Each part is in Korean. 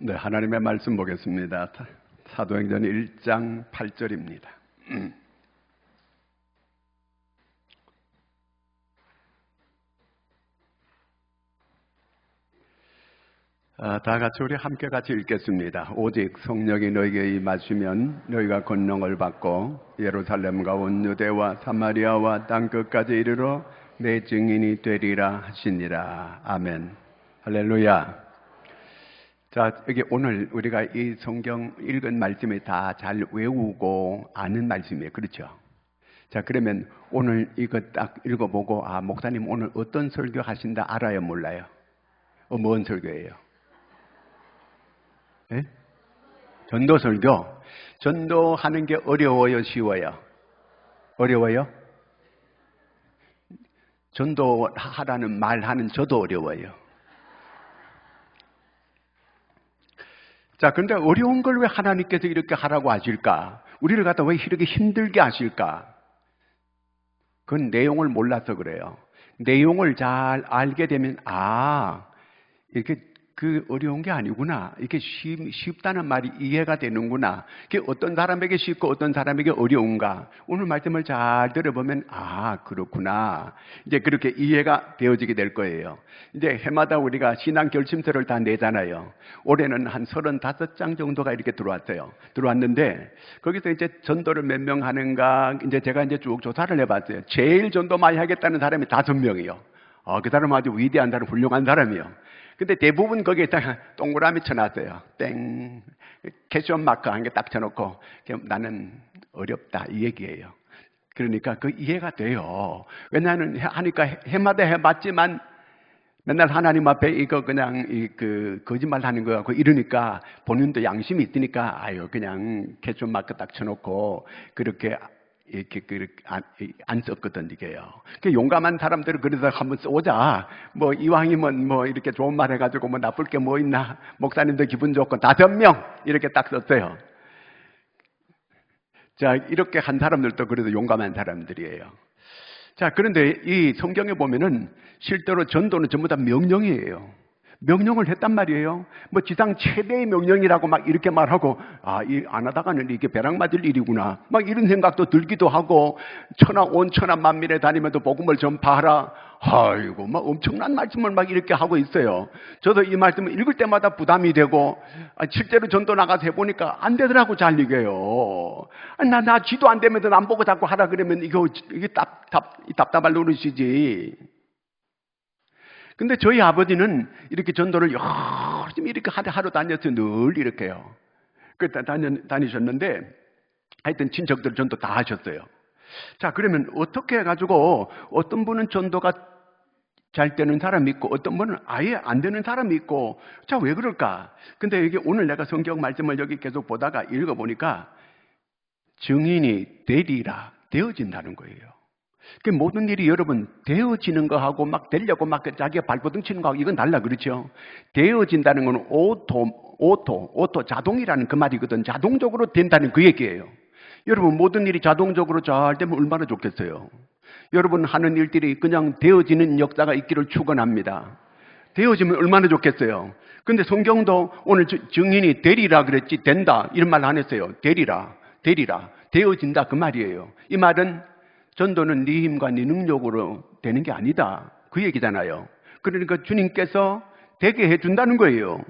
네, 하나님의 말씀 보겠습니다. 사도행전 1장 8절입니다. 다 같이 우리 함께 같이 읽겠습니다. 오직 성령이 너희에게 임하시면 너희가 권능을 받고 예루살렘과 온 유대와 사마리아와 땅 끝까지 이르러 내 증인이 되리라 하시니라. 아멘. 할렐루야. 자, 여기 오늘 우리가 이 성경 읽은 말씀이 다 잘 외우고 아는 말씀이에요. 그렇죠? 자, 그러면 오늘 이거 딱 읽어보고, 목사님 오늘 어떤 설교 하신다 알아요? 몰라요? 뭔 설교예요? 네? 전도 설교. 전도하는 게 어려워요? 쉬워요? 어려워요? 전도하라는 말하는 저도 어려워요. 자, 그런데 어려운 걸 왜 하나님께서 이렇게 하라고 하실까? 우리를 갖다 왜 이렇게 힘들게 하실까? 그건 내용을 몰라서 그래요. 내용을 잘 알게 되면, 이렇게 그 어려운 게 아니구나. 이렇게 쉽다는 말이 이해가 되는구나. 이게 어떤 사람에게 쉽고 어떤 사람에게 어려운가. 오늘 말씀을 잘 들어보면, 그렇구나. 이제 그렇게 이해가 되어지게 될 거예요. 이제 해마다 우리가 신앙 결심서를 다 내잖아요. 올해는 한 35장 정도가 이렇게 들어왔는데, 거기서 이제 전도를 몇 명 하는가, 이제 제가 이제 쭉 조사를 해봤어요. 제일 전도 많이 하겠다는 사람이 5명이요. 그 사람은 아주 위대한 사람, 훌륭한 사람이요. 근데 대부분 거기에다가 동그라미 쳐놨어요. 땡. 캐션 마크 한 개 딱 쳐놓고, 나는 어렵다. 이 얘기예요. 그러니까 그 이해가 돼요. 왜냐하면 하니까 해마다 해봤지만 맨날 하나님 앞에 이거 그냥 거짓말 하는 거 같고 이러니까 본인도 양심이 있으니까 그냥 캐션 마크 딱 쳐놓고 그렇게 안 썼거든, 이게요. 용감한 사람들은 그래서 한번 써보자. 이왕이면 이렇게 좋은 말 해가지고 나쁠 게 뭐 있나. 목사님도 기분 좋고 5명 이렇게 딱 썼어요. 자, 이렇게 한 사람들도 그래도 용감한 사람들이에요. 자, 그런데 이 성경에 보면은 실제로 전도는 전부 다 명령이에요. 명령을 했단 말이에요. 지상 최대의 명령이라고 막 이렇게 말하고, 안 하다가는 이게 벼락 맞을 일이구나. 막 이런 생각도 들기도 하고, 온 천하 만민에 다니면서 복음을 전파하라. 막 엄청난 말씀을 막 이렇게 하고 있어요. 저도 이 말씀을 읽을 때마다 부담이 되고, 실제로 전도 나가서 해보니까 안 되더라고, 잘 이게요. 나 쥐도 안 되면서 남 보고 자꾸 하라 그러면 이게 답답할 노릇이지. 근데 저희 아버지는 이렇게 전도를 열심히 이렇게 하루 다녔어요. 늘 이렇게요. 다니셨는데, 하여튼 친척들 전도 다 하셨어요. 자, 그러면 어떻게 해가지고 어떤 분은 전도가 잘 되는 사람이 있고 어떤 분은 아예 안 되는 사람이 있고, 자, 왜 그럴까? 근데 이게 오늘 내가 성경 말씀을 여기 계속 보다가 읽어보니까 증인이 되어진다는 거예요. 그 모든 일이 여러분 되어지는 거하고 막 되려고 막 자기가 발버둥 치는 거하고 이건 달라, 그렇죠? 되어진다는 건 오토 자동이라는 그 말이거든. 자동적으로 된다는 그 얘기예요. 여러분 모든 일이 자동적으로 잘 되면 얼마나 좋겠어요. 여러분 하는 일들이 그냥 되어지는 역사가 있기를 축원합니다. 되어지면 얼마나 좋겠어요. 근데 성경도 오늘 증인이 되리라 그랬지 된다 이런 말 안 했어요. 되리라 되어진다 그 말이에요. 이 말은 전도는 네 힘과 네 능력으로 되는 게 아니다. 그 얘기잖아요. 그러니까 주님께서 되게 해준다는 거예요.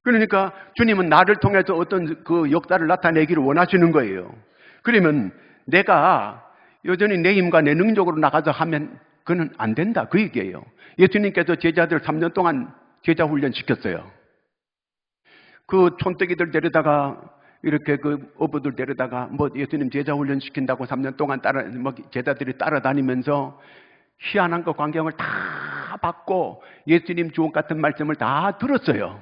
그러니까 주님은 나를 통해서 어떤 그 역사를 나타내기를 원하시는 거예요. 그러면 내가 여전히 내 힘과 내 능력으로 나가서 하면 그건 안 된다. 그 얘기예요. 예수님께서 제자들 3년 동안 제자 훈련 시켰어요. 그 촌뜨기들 데려다가 이렇게 그 어부들 데려다가 예수님 제자 훈련 시킨다고 3년 동안 제자들이 따라다니면서 희한한 그 광경을 다 받고 예수님 주옥 같은 말씀을 다 들었어요.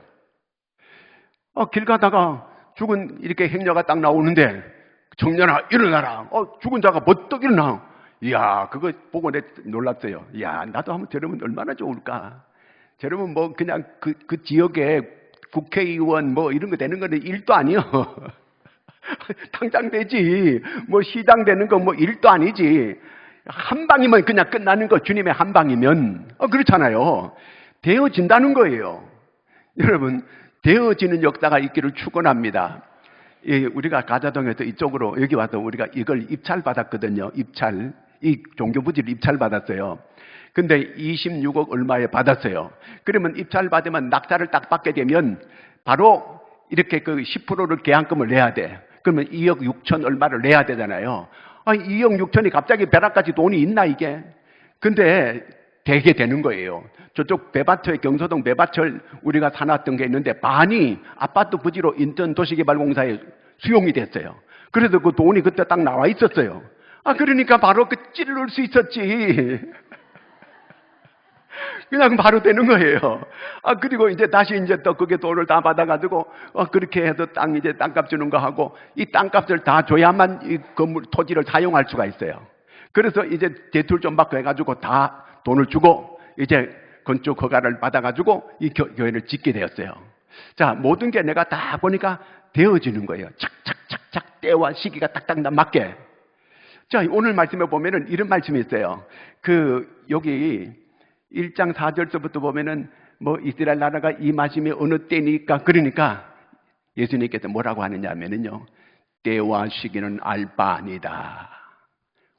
길 가다가 죽은 이렇게 행녀가 딱 나오는데 청년아 일어나라. 죽은 자가 버떡 일어나. 이야, 그거 보고 내가 놀랐어요. 이야, 나도 한번 저러면 얼마나 좋을까. 저러면 그냥 그 지역에 국회의원 이런 거 되는 거는 일도 아니요. 당장 되지. 시장 되는 거 일도 아니지. 한 방이면 그냥 끝나는 거. 주님의 한 방이면. 그렇잖아요. 되어진다는 거예요. 여러분, 되어지는 역사가 있기를 축원합니다. 예, 우리가 가자동에서 이쪽으로 여기 와서 우리가 이걸 입찰 받았거든요. 입찰. 이 종교부지를 입찰 받았어요. 근데 26억 얼마에 받았어요. 그러면 입찰 받으면 낙찰을 딱 받게 되면 바로 이렇게 그 10%를 계약금을 내야 돼. 그러면 2억 6천 얼마를 내야 되잖아요. 2억 6천이 갑자기 벼락까지 돈이 있나 이게? 근데 되게 되는 거예요. 저쪽 배밭에 경서동 배밭을 우리가 사놨던 게 있는데 반이 아파트 부지로 인천도시개발공사에 수용이 됐어요. 그래서 그 돈이 그때 딱 나와 있었어요. 그러니까 바로 그 찌를 수 있었지. 그냥 바로 되는 거예요. 그리고 이제 다시 이제 또 그게 돈을 다 받아가지고, 그렇게 해서 이제 땅값 주는 거 하고, 이 땅값을 다 줘야만 이 건물, 토지를 사용할 수가 있어요. 그래서 이제 대출 좀 받고 해가지고 다 돈을 주고, 이제 건축 허가를 받아가지고 이 교회를 짓게 되었어요. 자, 모든 게 내가 다 보니까 되어지는 거예요. 착착착착 때와 시기가 딱딱 맞게. 자, 오늘 말씀에 보면은 이런 말씀이 있어요. 여기 1장 4절서부터 보면은 이스라엘 나라가 임하심이 어느 때니까, 그러니까 예수님께서 뭐라고 하느냐 하면은요, 때와 시기는 알 바 아니다.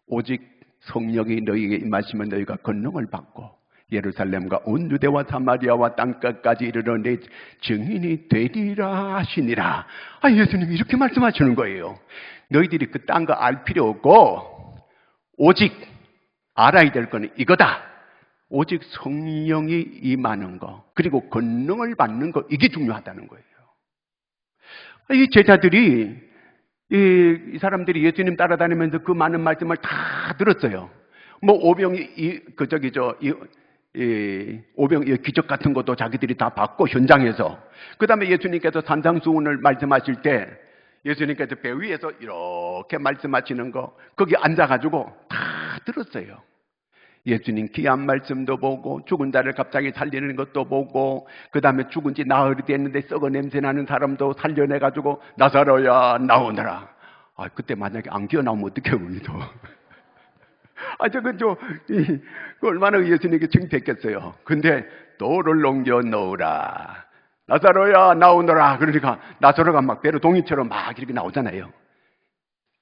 오직 성령이 너희에게 임하시면 너희가 권능을 받고 예루살렘과 온 유대와 사마리아와 땅끝까지 이르러 내 증인이 되리라 하시니라. 예수님이 이렇게 말씀하시는 거예요. 너희들이 그 딴 거 알 필요 없고 오직 알아야 될 거는 이거다. 오직 성령이 임하는 거, 그리고 권능을 받는 거, 이게 중요하다는 거예요. 이 제자들이, 이 사람들이 예수님 따라다니면서 그 많은 말씀을 다 들었어요. 오병이, 오병 기적 같은 것도 자기들이 다 봤고, 현장에서. 그 다음에 예수님께서 산상수훈을 말씀하실 때, 예수님께서 배 위에서 이렇게 말씀하시는 거, 거기 앉아가지고 다 들었어요. 예수님 귀한 말씀도 보고, 죽은 자를 갑자기 살리는 것도 보고, 그 다음에 죽은 지 나흘이 됐는데 썩어 냄새 나는 사람도 살려내가지고 나사로야 나오너라. 그때 만약에 안 기어 나오면 어떡해 우리도. 얼마나 예수님께 창피했겠어요. 근데 돌을 옮겨 넣으라. 나사로야 나오너라. 그러니까 나사로가 막 배로 동이처럼 막 이렇게 나오잖아요.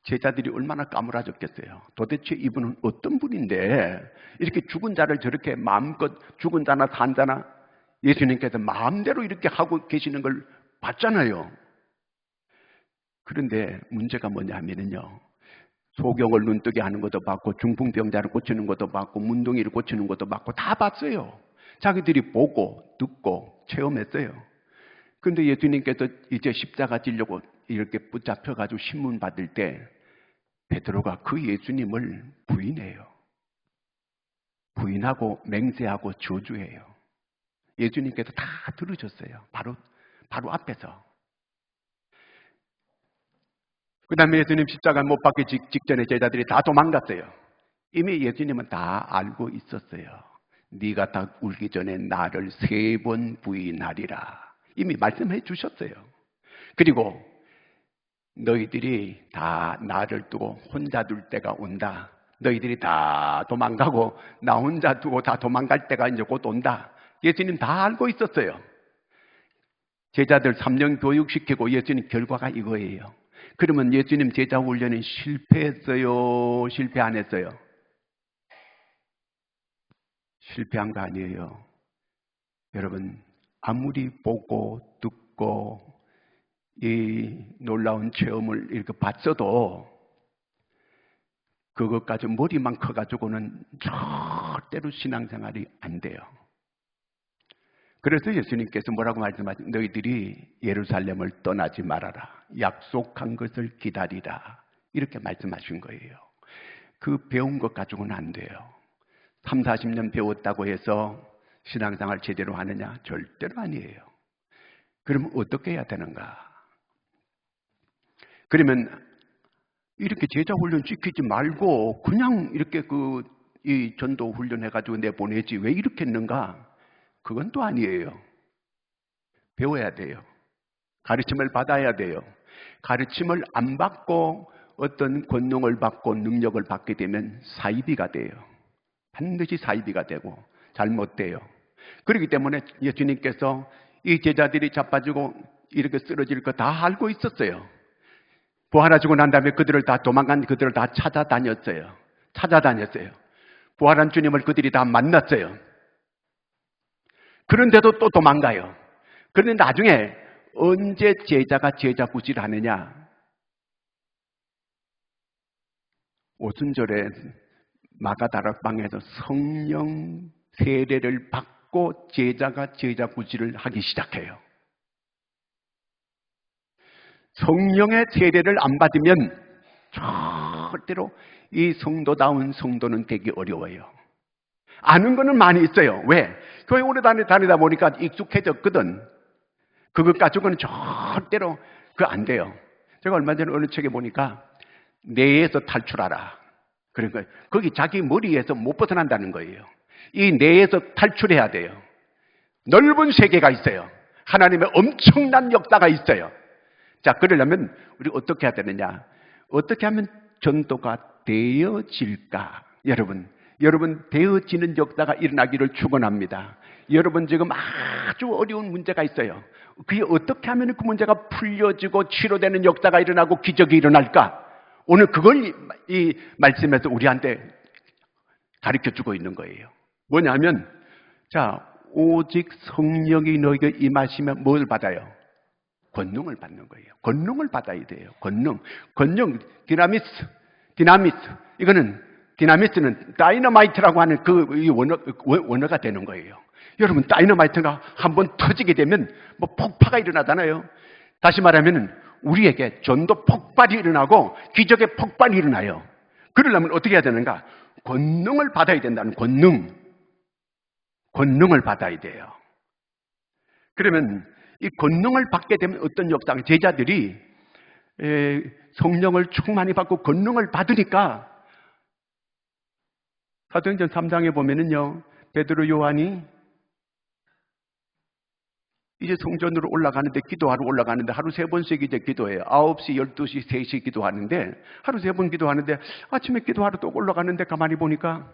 제자들이 얼마나 까무라졌겠어요. 도대체 이분은 어떤 분인데 이렇게 죽은 자를 저렇게 마음껏, 죽은 자나 산 자나 예수님께서 마음대로 이렇게 하고 계시는 걸 봤잖아요. 그런데 문제가 뭐냐 하면요, 소경을 눈뜨게 하는 것도 봤고, 중풍병자를 고치는 것도 봤고, 문둥이를 고치는 것도 봤고, 다 봤어요. 자기들이 보고 듣고 체험했어요. 그런데 예수님께서 이제 십자가 지려고 이렇게 붙잡혀가지고 신문 받을 때 베드로가 그 예수님을 부인해요. 부인하고 맹세하고 저주해요. 예수님께서 다 들으셨어요. 바로 앞에서. 그 다음에 예수님 십자가 못 박기 직전에 제자들이 다 도망갔어요. 이미 예수님은 다 알고 있었어요. 네가 다 울기 전에 나를 3번 부인하리라. 이미 말씀해 주셨어요. 그리고 너희들이 다 나를 두고 혼자 둘 때가 온다. 너희들이 다 도망가고 나 혼자 두고 다 도망갈 때가 이제 곧 온다. 예수님 다 알고 있었어요. 제자들 3년 교육시키고 예수님 결과가 이거예요. 그러면 예수님 제자 훈련이 실패했어요? 실패 안 했어요? 실패한 거 아니에요. 여러분, 아무리 보고 듣고 이 놀라운 체험을 이렇게 봤어도 그것까지 머리만 커가지고는 절대로 신앙생활이 안 돼요. 그래서 예수님께서 뭐라고 말씀하시죠? 너희들이 예루살렘을 떠나지 말아라. 약속한 것을 기다리라. 이렇게 말씀하신 거예요. 그 배운 것 가지고는 안 돼요. 3, 40년 배웠다고 해서 신앙생활 제대로 하느냐? 절대로 아니에요. 그러면 어떻게 해야 되는가? 그러면 이렇게 제자 훈련 시키지 말고 그냥 이렇게 이 전도 훈련 해가지고 내보내지 왜 이렇게 했는가? 그건 또 아니에요. 배워야 돼요. 가르침을 받아야 돼요. 가르침을 안 받고 어떤 권능을 받고 능력을 받게 되면 사이비가 돼요. 반드시 사이비가 되고 잘못돼요. 그렇기 때문에 예수님께서 이 제자들이 자빠지고 이렇게 쓰러질 거 다 알고 있었어요. 부활하시고 난 다음에 그들을 다 찾아다녔어요. 부활한 주님을 그들이 다 만났어요. 그런데도 또 도망가요. 그런데 나중에 언제 제자가 제자 구질하느냐? 오순절에 마가다락방에서 성령 세례를 받고 제자가 제자 구질을 하기 시작해요. 성령의 세례를 안 받으면 절대로 이 성도다운 성도는 되기 어려워요. 아는 거는 많이 있어요. 왜? 교회 오래 다니다 보니까 익숙해졌거든. 그것 가지고는 절대로 그거 안 돼요. 제가 얼마 전에 어느 책에 보니까 뇌에서 탈출하라. 그러니까 거기 자기 머리에서 못 벗어난다는 거예요. 이 뇌에서 탈출해야 돼요. 넓은 세계가 있어요. 하나님의 엄청난 역사가 있어요. 자, 그러려면 우리 어떻게 해야 되느냐? 어떻게 하면 전도가 되어질까? 여러분 되어지는 역사가 일어나기를 축원합니다. 여러분 지금 아주 어려운 문제가 있어요. 그게 어떻게 하면 그 문제가 풀려지고 치료되는 역사가 일어나고 기적이 일어날까? 오늘 그걸 이 말씀에서 우리한테 가르쳐주고 있는 거예요. 뭐냐면, 자, 오직 성령이 너에게 임하시면 뭘 받아요? 권능을 받는 거예요. 권능을 받아야 돼요. 권능, 디나미스. 이거는 디나미스는 다이너마이트라고 하는 이 원어가 되는 거예요. 여러분, 다이너마이트가 한번 터지게 되면 뭐 폭파가 일어나잖아요. 다시 말하면 우리에게 전도 폭발이 일어나고 기적의 폭발이 일어나요. 그러려면 어떻게 해야 되는가? 권능을 받아야 된다는 권능을 받아야 돼요. 그러면 이 권능을 받게 되면 어떤 역사가, 제자들이 성령을 충만히 받고 권능을 받으니까 사도행전 3장에 보면은요, 베드로, 요한이 이제 성전으로 올라가는데, 기도하러 올라가는데 하루 3번씩 이제 기도해요. 9시, 12시, 3시 기도하는데 하루 3번 기도하는데 아침에 기도하러 또 올라가는데 가만히 보니까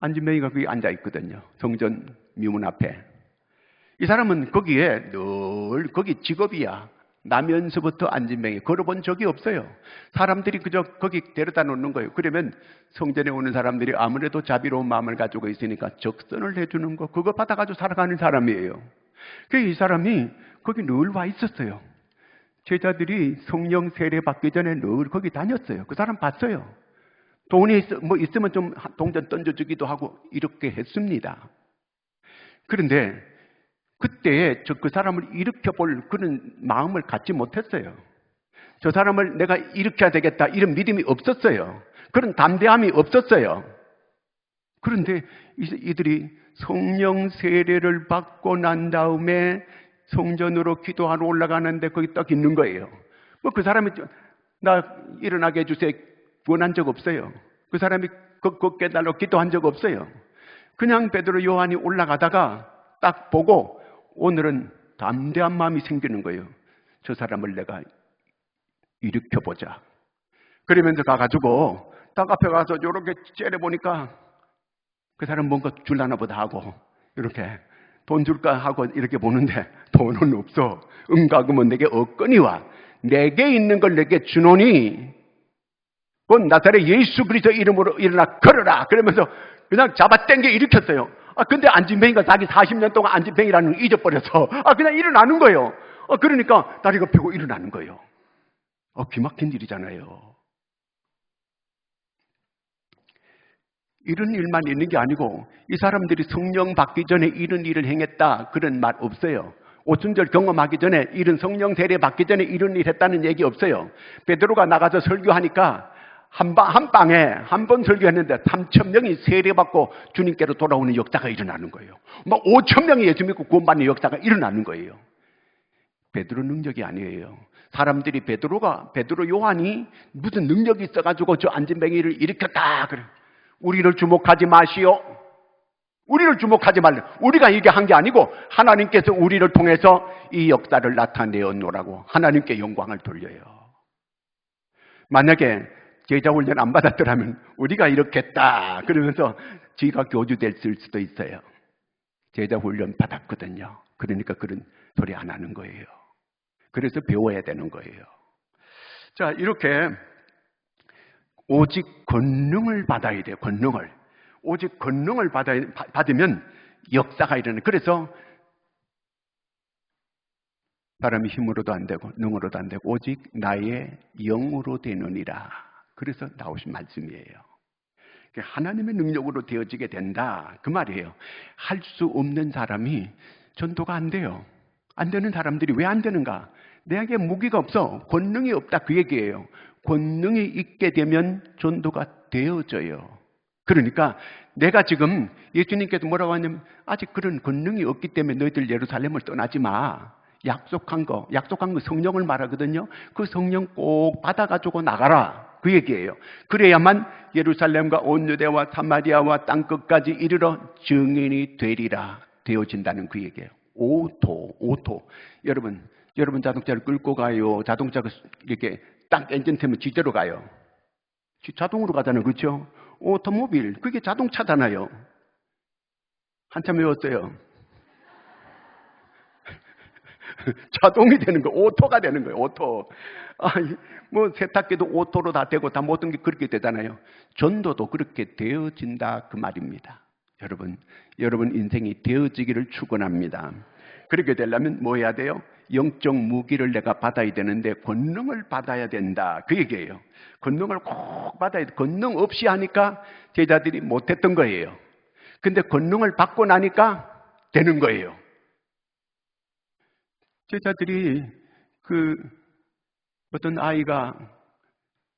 안진뱅이가 거기 앉아 있거든요. 성전 미문 앞에. 이 사람은 거기에 늘 거기 직업이야. 나면서부터 안진뱅이 걸어본 적이 없어요. 사람들이 그저 거기 데려다 놓는 거예요. 그러면 성전에 오는 사람들이 아무래도 자비로운 마음을 가지고 있으니까 적선을 해주는 거, 그거 받아가지고 살아가는 사람이에요. 그래서 이 사람이 거기 늘 와 있었어요. 제자들이 성령 세례 받기 전에 늘 거기 다녔어요. 그 사람 봤어요. 돈이 있으면 좀 동전 던져주기도 하고 이렇게 했습니다. 그런데 그때 그 사람을 일으켜볼 그런 마음을 갖지 못했어요. 저 사람을 내가 일으켜야 되겠다 이런 믿음이 없었어요. 그런 담대함이 없었어요. 그런데 이들이 성령 세례를 받고 난 다음에 성전으로 기도하러 올라가는데 거기 딱 있는 거예요. 그 사람이 나 일어나게 해주세요 원한 적 없어요. 그 사람이 걷게 해달라고 기도한 적 없어요. 그냥 베드로, 요한이 올라가다가 딱 보고 오늘은 담대한 마음이 생기는 거예요. 저 사람을 내가 일으켜보자. 그러면서 가가지고 딱 앞에 가서 이렇게 째려보니까 그 사람 뭔가 줄라나 보다 하고 이렇게 돈 줄까 하고 이렇게 보는데 돈은 없어. 은가금은 내게 없거니와 내게 있는 걸 내게 주노니 곧 나사렛 예수 그리스도 이름으로 일어나 걸어라. 그러면서 그냥 잡아당겨 일으켰어요. 근데 안진뱅이가 자기 40년 동안 안진뱅이라는 걸 잊어버려서 그냥 일어나는 거예요. 그러니까 다리가 펴고 일어나는 거예요. 기막힌 일이잖아요. 이런 일만 있는 게 아니고 이 사람들이 성령 받기 전에 이런 일을 행했다 그런 말 없어요. 오순절 경험하기 전에 이런 성령 세례 받기 전에 이런 일 했다는 얘기 없어요. 베드로가 나가서 설교하니까 한 번 설교했는데 3,000명이 세례받고 주님께로 돌아오는 역사가 일어나는 거예요. 5,000명이 예수 믿고 구원받는 역사가 일어나는 거예요. 베드로 능력이 아니에요. 사람들이 베드로, 요한이 무슨 능력이 있어가지고 저 안진뱅이를 일으켰다 그래. 우리를 주목하지 마시오. 우리를 주목하지 말라. 우리가 이게 한 게 아니고 하나님께서 우리를 통해서 이 역사를 나타내었노라고 하나님께 영광을 돌려요. 만약에 제자 훈련 안 받았더라면 우리가 이렇게 했다 그러면서 지가 교주 됐을 수도 있어요. 제자 훈련 받았거든요. 그러니까 그런 소리 안 하는 거예요. 그래서 배워야 되는 거예요. 자, 이렇게 오직 권능을 받아야 돼요. 권능을. 오직 권능을 받으면 역사가 일어나요. 그래서 사람이 힘으로도 안 되고 능으로도 안 되고 오직 나의 영으로 되느니라. 그래서 나오신 말씀이에요. 하나님의 능력으로 되어지게 된다. 그 말이에요. 할 수 없는 사람이 전도가 안 돼요. 안 되는 사람들이 왜 안 되는가? 내게 무기가 없어. 권능이 없다. 그 얘기예요. 권능이 있게 되면 전도가 되어져요. 그러니까 내가 지금 예수님께서 뭐라고 하냐면 아직 그런 권능이 없기 때문에 너희들 예루살렘을 떠나지 마. 약속한 거 성령을 말하거든요. 그 성령 꼭 받아가지고 나가라. 그 얘기예요. 그래야만 예루살렘과 온 유대와 사마리아와 땅끝까지 이르러 증인이 되리라. 되어진다는 그 얘기예요. 오토. 여러분 자동차를 끌고 가요. 자동차가 이렇게 딱 엔진 태면 지대로 가요. 자동으로 가잖아요. 그렇죠? 오토모빌. 그게 자동차잖아요. 한참 외웠어요. 자동이 되는 거예요. 오토가 되는 거예요. 오토. 뭐 세탁기도 오토로 다 되고 다 모든 게 그렇게 되잖아요. 전도도 그렇게 되어진다 그 말입니다. 여러분 인생이 되어지기를 축원합니다. 그렇게 되려면 뭐 해야 돼요? 영적 무기를 내가 받아야 되는데 권능을 받아야 된다. 그 얘기예요. 권능을 꼭 받아야 돼. 권능 없이 하니까 제자들이 못했던 거예요. 근데 권능을 받고 나니까 되는 거예요. 제자들이 어떤 아이가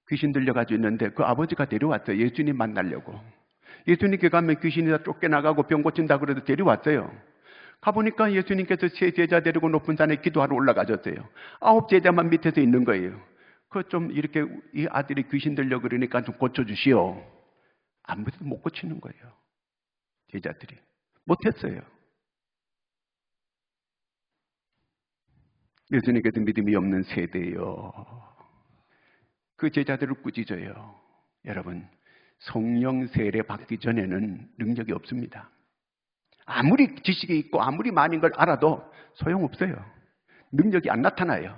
귀신 들려가지고 있는데 그 아버지가 데려왔어요. 예수님 만나려고. 예수님께 가면 귀신이 다 쫓겨나가고 병 고친다 그래도 데려왔어요. 가보니까 예수님께서 세 제자 데리고 높은 산에 기도하러 올라가셨어요. 9 제자만 밑에서 있는 거예요. 좀 이렇게 이 아들이 귀신 들려 그러니까 좀 고쳐주시오. 아무도 못 고치는 거예요. 제자들이. 못했어요. 예수님께서 믿음이 없는 세대요. 그 제자들을 꾸짖어요. 여러분, 성령 세례 받기 전에는 능력이 없습니다. 아무리 지식이 있고 아무리 많은 걸 알아도 소용없어요. 능력이 안 나타나요.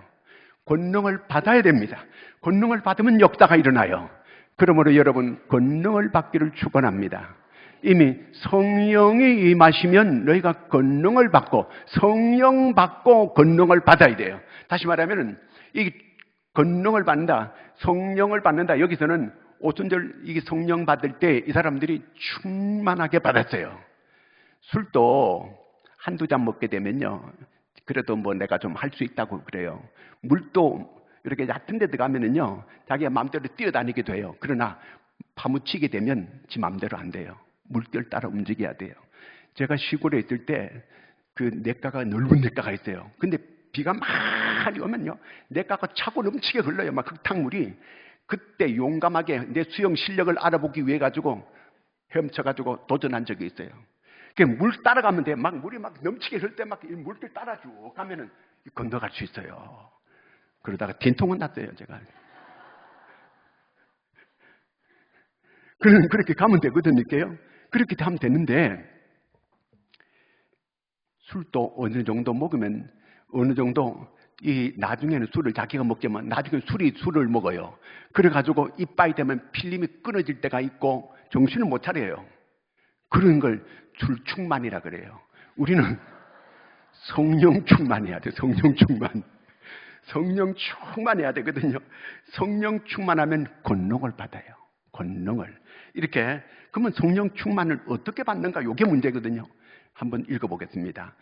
권능을 받아야 됩니다. 권능을 받으면 역사가 일어나요. 그러므로 여러분 권능을 받기를 축원합니다. 이미 성령이 임하시면 너희가 권능을 받고 성령 받고 권능을 받아야 돼요. 다시 말하면 이 권능을 받는다, 성령을 받는다. 여기서는 오순절 이 성령 받을 때 이 사람들이 충만하게 받았어요. 술도 한두 잔 먹게 되면요, 그래도 뭐 내가 좀 할 수 있다고 그래요. 물도 이렇게 얕은 데 들어가면은요, 자기가 마음대로 뛰어다니게 돼요. 그러나 파묻히게 되면 지 마음대로 안 돼요. 물결 따라 움직여야 돼요. 제가 시골에 있을 때 그 냇가가 넓은 냇가가 있어요. 근데 비가 많이 오면요, 냇가가 차고 넘치게 흘러요. 막 흙탕물이. 그때 용감하게 내 수영 실력을 알아보기 위해 가지고 헤엄쳐가지고 도전한 적이 있어요. 물 따라가면 돼. 막 물이 막 넘치게 흘 때 막 물길 따라 쭉 가면은 건너갈 수 있어요. 그러다가 된통은 났어요, 제가. 그렇게 가면 되거든요. 그렇게 하면 되는데, 술도 어느 정도 먹으면 어느 정도 나중에는 술을 자기가 먹지만 나중에 술을 먹어요. 그래가지고 이빠이 되면 필름이 끊어질 때가 있고 정신을 못 차려요. 그런 걸 술 충만이라 그래요. 우리는 성령 충만해야 돼. 성령 충만. 성령 충만해야 되거든요. 성령 충만하면 권능을 받아요. 권능을. 이렇게. 그러면 성령 충만을 어떻게 받는가? 이게 문제거든요. 한번 읽어보겠습니다.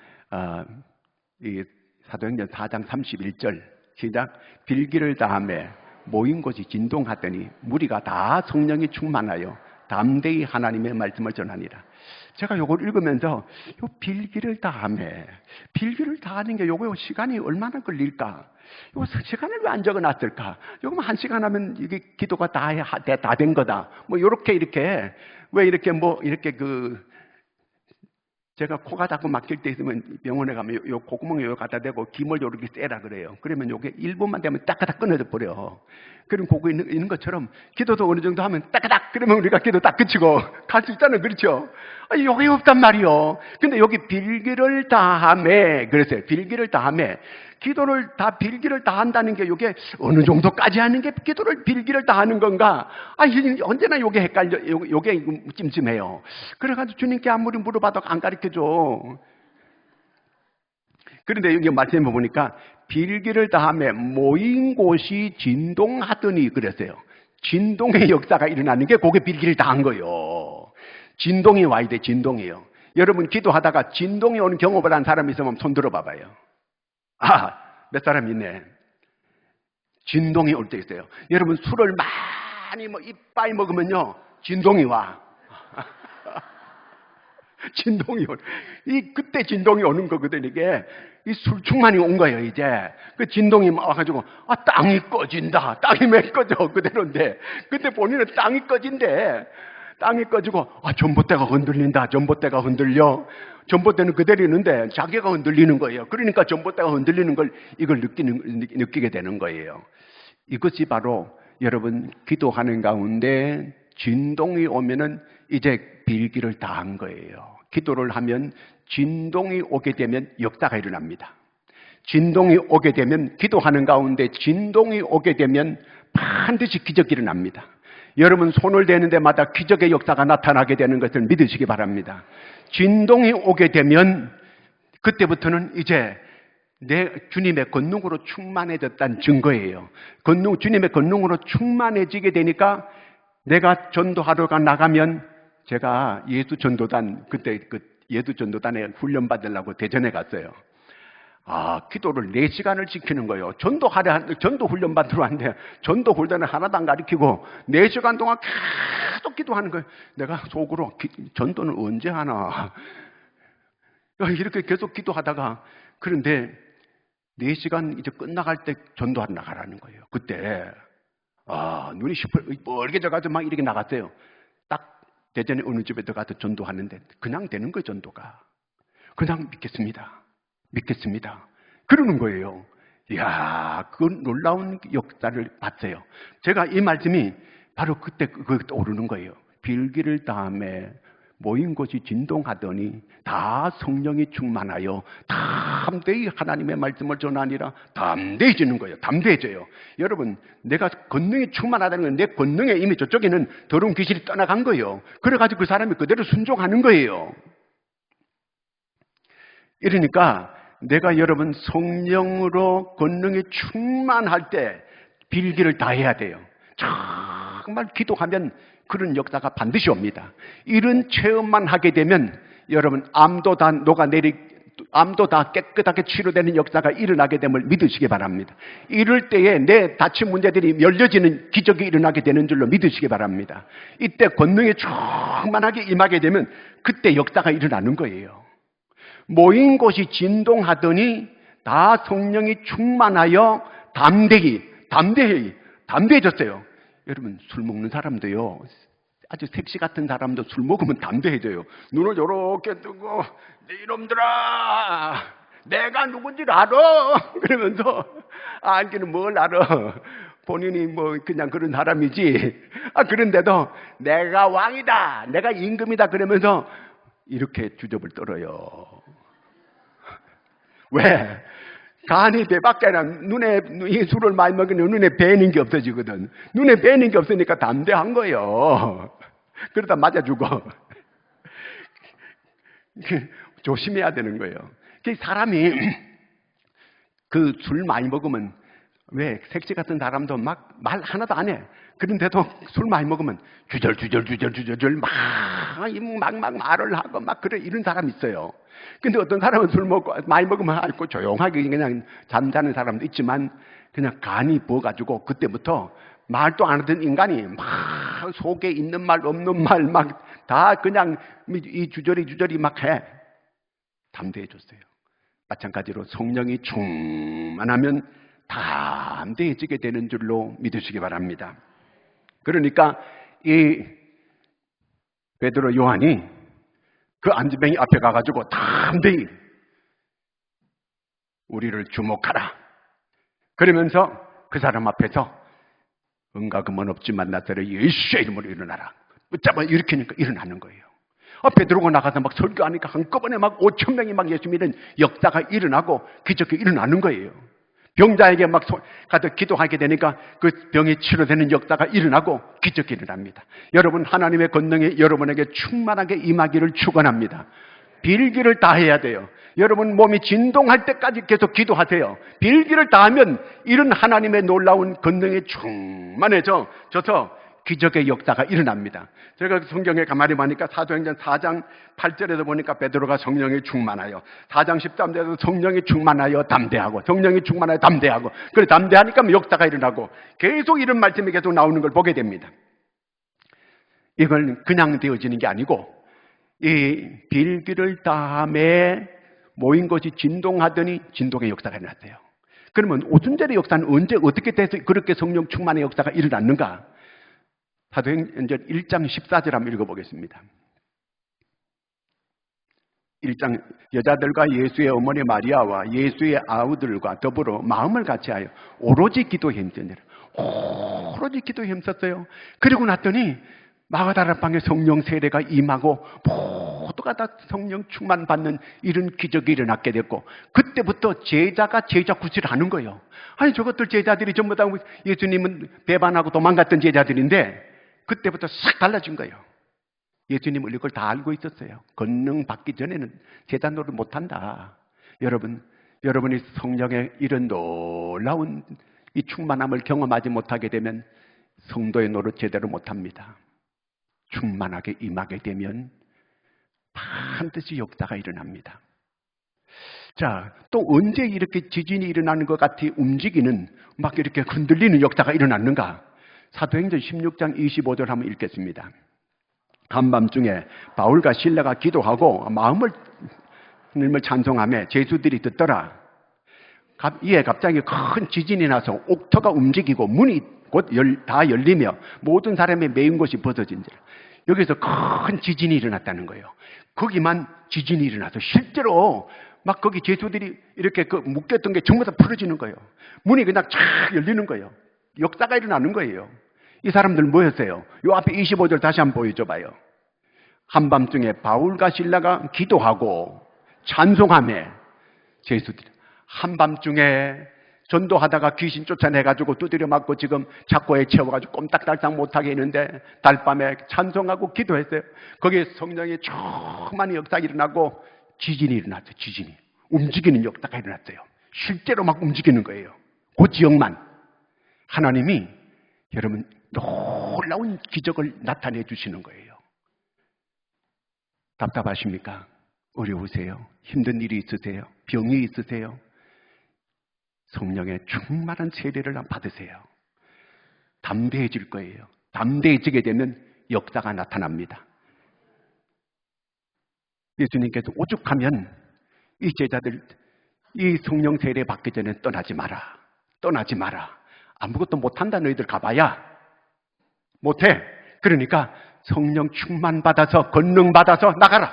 이 사도행전 4장 31절 시작. 빌기를 다하매 모인 곳이 진동하더니 무리가 다 성령이 충만하여 담대히 하나님의 말씀을 전하니라. 제가 요걸 읽으면서 요 빌기를 다하매, 빌기를 다하는 게 요거 시간이 얼마나 걸릴까? 요 시간을 왜 안 적어놨을까? 요거만 1시간 하면 이게 기도가 다 된 거다. 뭐 이렇게 왜 이렇게 뭐 이렇게 제가 코가 자꾸 막힐 때 있으면 병원에 가면 요 콧구멍에 요 갖다 대고 김을 요렇게 쐬라 그래요. 그러면 요게 1분만 되면 따까닥 끊어져 버려. 그럼 그거 있는 것처럼 기도도 어느 정도 하면 따까닥 그러면 우리가 기도 딱 그치고 갈 수 있잖아요. 그렇죠? 요게 없단 말이요. 근데 여기 빌기를 다함에 그랬어요. 빌기를 다함에 기도를 다 빌기를 다 한다는 게 요게 어느 정도까지 하는 게 기도를 빌기를 다 하는 건가? 언제나 요게 헷갈려. 요게 찜찜해요. 그래가지고 주님께 아무리 물어봐도 안 가르쳐줘. 그런데 여기 말씀해 보니까 빌기를 다함에 모인 곳이 진동하더니 그랬어요. 진동의 역사가 일어나는 게 그게 빌기를 다한 거예요. 진동이 와야 돼. 진동이요. 여러분 기도하다가 진동이 오는 경험을 한 사람이 있으면 손 들어봐봐요. 몇 사람 있네. 진동이 올 때 있어요. 여러분 술을 많이 이빨 먹으면요 진동이 와. 진동이 그때 진동이 오는 거거든. 이게 이 술충만이 온 거예요. 이제 그 진동이 와가지고 땅이 꺼진다. 땅이 왜 꺼져? 그대로인데 그때 본인은 땅이 꺼진대. 땅이 꺼지고 전봇대가 흔들린다. 전봇대가 흔들려. 전봇대는 그대로 있는데 자기가 흔들리는 거예요. 그러니까 전봇대가 흔들리는 걸 이걸 느끼게 되는 거예요. 이것이 바로 여러분 기도하는 가운데 진동이 오면은 이제 빌기를 다 한 거예요. 기도를 하면 진동이 오게 되면 역사가 일어납니다. 진동이 오게 되면 기도하는 가운데 진동이 오게 되면 반드시 기적이 일어납니다. 여러분 손을 대는 데마다 기적의 역사가 나타나게 되는 것을 믿으시기 바랍니다. 진동이 오게 되면 그때부터는 이제 내 주님의 권능으로 충만해졌다는 증거예요. 주님의 권능으로 충만해지게 되니까 내가 전도하러가 나가면 제가 예수전도단 그때 예수전도단에 훈련 받으려고 대전에 갔어요. 기도를 4시간을 지키는 거예요. 전도 훈련 받으러 왔는데 전도 훈련을 하나도 안 가르치고 4시간 동안 계속 기도하는 거예요. 내가 속으로 전도는 언제 하나 이렇게 계속 기도하다가 그런데 4시간 이제 끝나갈 때 전도하러 나가라는 거예요. 그때 눈이 뻘개져가지고 막 이렇게 나갔어요. 딱 대전에 어느 집에 들어가서 전도하는데 그냥 되는 거예요. 전도가 그냥 믿겠습니다. 그러는 거예요. 이야, 그 놀라운 역사를 봤어요. 제가 이 말씀이 바로 그때 오르는 거예요. 빌기를 다음에 모인 곳이 진동하더니 다 성령이 충만하여 담대히 하나님의 말씀을 전하니라. 담대해지는 거예요. 담대해져요. 여러분, 내가 권능이 충만하다는 건 내 권능에 이미 저쪽에는 더러운 귀신이 떠나간 거예요. 그래가지고 그 사람이 그대로 순종하는 거예요. 이러니까 내가 여러분 성령으로 권능이 충만할 때 빌기를 다 해야 돼요. 정말 기도하면 그런 역사가 반드시 옵니다. 이런 체험만 하게 되면 여러분 암도 다 깨끗하게 치료되는 역사가 일어나게 됨을 믿으시기 바랍니다. 이럴 때에 내 닫힌 문제들이 열려지는 기적이 일어나게 되는 줄로 믿으시기 바랍니다. 이때 권능이 충만하게 임하게 되면 그때 역사가 일어나는 거예요. 모인 곳이 진동하더니 다 성령이 충만하여 담대해졌어요. 여러분 술 먹는 사람도요, 아주 섹시 같은 사람도 술 먹으면 담대해져요. 눈을 요렇게 뜨고 네 이놈들아 내가 누군지를 알아 그러면서 알기는 뭘 알아. 본인이 그냥 그런 사람이지. 그런데도 내가 왕이다, 내가 임금이다 그러면서 이렇게 주접을 떨어요. 왜? 간이 배밖에 눈에 이 술을 많이 먹으면 눈에 배는 게 없어지거든. 눈에 배는 게 없으니까 담대한 거예요. 그러다 맞아주고 조심해야 되는 거예요. 사람이 그 술 많이 먹으면 왜 섹시 같은 사람도 막 말 하나도 안 해. 그런데도 술 많이 먹으면 주절 막 말을 하고 막 그래 이런 사람 있어요. 근데 어떤 사람은 술 먹고 많이 먹으면 앓고 조용하게 그냥 잠자는 사람도 있지만 그냥 간이 부어가지고 그때부터 말도 안 하던 인간이 막 속에 있는 말 없는 말 막 다 그냥 이 주저리 막 해. 담대해졌어요. 마찬가지로 성령이 충만하면 담대해지게 되는 줄로 믿으시기 바랍니다. 그러니까 이 베드로 요한이 그 안진뱅이 앞에 가가지고 담대히 우리를 주목하라. 그러면서 그 사람 앞에서 은과 금은 없지만 나사렛 예수의 이름으로 일어나라. 붙잡아 일으키니까 일어나는 거예요. 베드로가 나가서 막 설교하니까 한꺼번에 막 5천 명이 막 예수 믿는 역사가 일어나고 기적이 일어나는 거예요. 병자에게 막 가서 기도하게 되니까 그 병이 치료되는 역사가 일어나고 기적이 일어납니다. 여러분, 하나님의 권능이 여러분에게 충만하게 임하기를 축원합니다. 빌기를 다해야 돼요. 여러분 몸이 진동할 때까지 계속 기도하세요. 빌기를 다하면 이런 하나님의 놀라운 권능이 충만해져서 기적의 역사가 일어납니다. 제가 성경에 가만히 보니까 사도행전 4장 8절에서 보니까 베드로가 성령이 충만하여, 4장 13절에서 성령이 충만하여 담대하고, 성령이 충만하여 담대하고, 그래 담대하니까 역사가 일어나고 계속 이런 말씀이 계속 나오는 걸 보게 됩니다. 이걸 그냥 되어지는 게 아니고 이 빌기를 다함에 모인 것이 진동하더니 진동의 역사가 일어났대요. 그러면 오순절의 역사는 언제 어떻게 돼서 그렇게 성령 충만의 역사가 일어났는가? 사도행전 1장 14절 한번 읽어보겠습니다. 1장 여자들과 예수의 어머니 마리아와 예수의 아우들과 더불어 마음을 같이하여 오로지 기도에 힘쓰니라. 오로지 기도에 힘썼어요. 그리고 났더니 마가다라 방에 성령 세례가 임하고 모두가 다 성령 충만 받는 이런 기적이 일어났게 됐고, 그때부터 제자가 제자 구실을 하는 거예요. 아니 저것들 제자들이 전부 다 예수님은 배반하고 도망갔던 제자들인데 그때부터 싹 달라진 거예요. 예수님은 이걸 다 알고 있었어요. 권능 받기 전에는 제자 노릇 못한다. 여러분이 성령의 이런 놀라운 이 충만함을 경험하지 못하게 되면 성도의 노릇 제대로 못합니다. 충만하게 임하게 되면 반드시 역사가 일어납니다. 자, 또 언제 이렇게 지진이 일어나는 것 같이 움직이는, 막 이렇게 흔들리는 역사가 일어났는가? 사도행전 16장 25절 한번 읽겠습니다. 한밤중에 바울과 실라가 기도하고 마음을 찬송하며 제수들이 듣더라. 이에 갑자기 큰 지진이 나서 옥토가 움직이고 문이 곧 다 열리며 모든 사람의 메인 것이 벗어진지라. 여기서 큰 지진이 일어났다는 거예요. 거기만 지진이 일어나서 실제로 막 거기 제수들이 이렇게 묶였던 게 전부 다 풀어지는 거예요. 문이 그냥 쫙 열리는 거예요. 역사가 일어나는 거예요. 이 사람들 뭐였어요? 요 앞에 25절 다시 한번 보여줘 봐요. 한밤중에 바울과 실라가 기도하고 찬송하며 제수들이 한밤중에 전도하다가 귀신 쫓아내가지고 두드려 맞고 지금 착고에 채워가지고 꼼딱달싹 못하게 했는데 달밤에 찬송하고 기도했어요. 거기에 성령의 충만한 역사가 일어나고 지진이 일어났어요. 지진이. 움직이는 역사가 일어났어요. 실제로 막 움직이는 거예요. 그 지역만. 하나님이 여러분 놀라운 기적을 나타내 주시는 거예요. 답답하십니까? 어려우세요? 힘든 일이 있으세요? 병이 있으세요? 성령의 충만한 세례를 받으세요. 담대해질 거예요. 담대해지게 되면 역사가 나타납니다. 예수님께서 오죽하면 이 제자들 이 성령 세례 받기 전에 떠나지 마라. 떠나지 마라. 아무것도 못한다. 너희들 가봐야 못해. 그러니까 성령 충만 받아서 권능 받아서 나가라.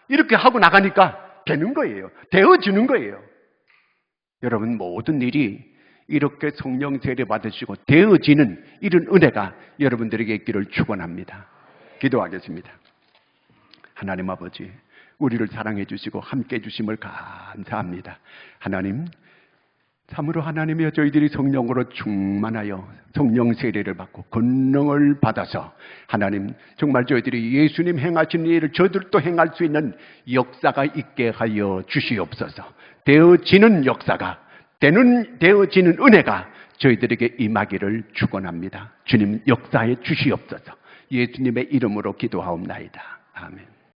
이렇게 하고 나가니까 되는 거예요. 되어지는 거예요. 여러분 모든 일이 이렇게 성령 세례 받으시고 되어지는 이런 은혜가 여러분들에게 있기를 축원합니다. 기도하겠습니다. 하나님 아버지, 우리를 사랑해 주시고 함께 해 주심을 감사합니다. 하나님, 참으로 하나님이여 저희들이 성령으로 충만하여 성령 세례를 받고 권능을 받아서 하나님 정말 저희들이 예수님 행하신 일을 저들도 행할 수 있는 역사가 있게 하여 주시옵소서. 되어지는 역사가 되어지는 은혜가 저희들에게 임하기를 축원합니다. 주님 역사해 주시옵소서. 예수님의 이름으로 기도하옵나이다. 아멘.